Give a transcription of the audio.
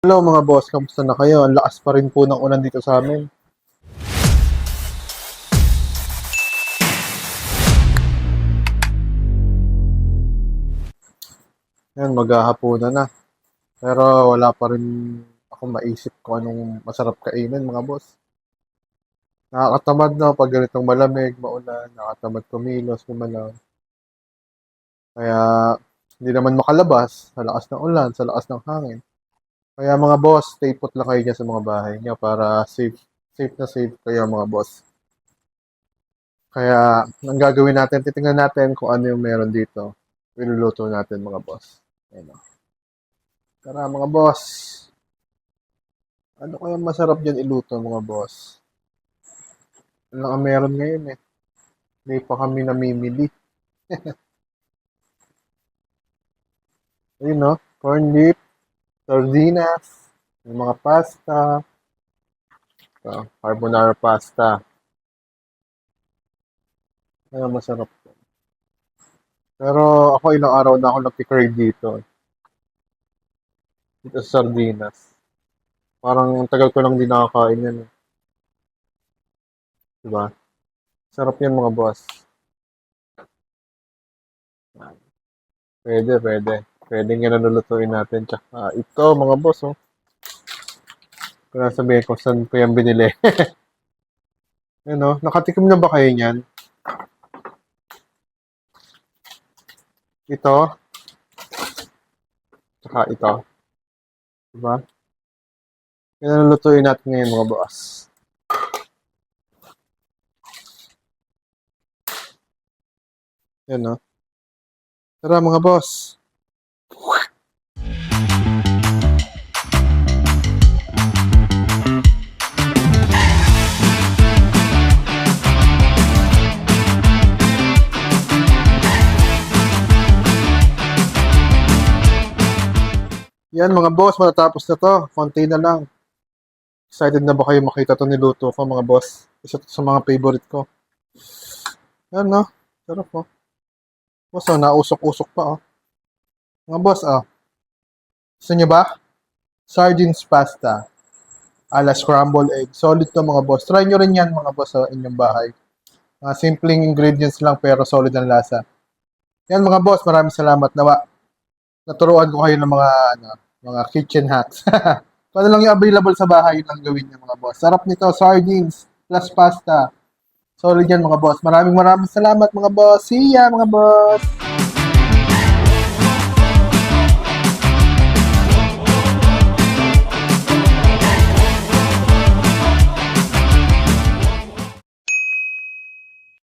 Hello mga boss, kamusta na kayo? Ang lakas pa rin po ng ulan dito sa amin. Yan, maghahapunan na. Pero wala pa rin akong maisip kung anong masarap kainin mga boss. Nakakatamad na pag ganitong malamig, maulan, nakakatamad kumilos, gumalaw. Kaya hindi naman makalabas sa lakas ng ulan, sa lakas ng hangin. Kaya mga boss, stay put lang kayo dyan sa mga bahay niyo para safe kayo mga boss. Kaya ang gagawin natin, titingnan natin kung ano yung meron dito. Iluluto natin mga boss. Ayun o. Tara mga boss. Ano kaya masarap dyan iluto mga boss? Ano ang meron ngayon eh. Hindi pa kami namimili. Ayun o. Corn beef, sardinas, yung mga pasta. Ito, carbonara pasta. Kaya masarap to. Pero ako ilang araw na ako nagkikrave dito. Dito sa sardinas. Parang ang tagal ko lang din nakakain yan eh. Diba? Sarap yan mga boss. Pwede. Pwede nga nalulutuin natin. Tsaka ito mga boss oh. Kung sabihin ko saan ko yan binili. Ano, nakatikim na ba kayo niyan? Ito. Tsaka ito. Diba? Yan ang lutuin natin ngayon mga boss. Yan no. Tara mga boss. Yan mga boss, matatapos na to. Konti na lang. Excited na ba kayo makita to niluto ko mga boss? Isa to sa mga favorite ko. Yan no. Sarap po. Boss oh, nausok-usok pa oh. Mga boss oh. Gusto nyo ba? Sardines pasta. Ala scrambled egg. Solid to mga boss. Try nyo rin yan mga boss sa inyong bahay. Mga simpleng ingredients lang pero solid ang lasa. Yan mga boss, maraming salamat. Naturuan ko kayo ng mga kitchen hacks. Kung ano lang yung available sa bahay, yun lang gawin niyo mga boss. Sarap nito, sardines plus pasta. Solid yan mga boss. Maraming salamat mga boss. See ya mga boss!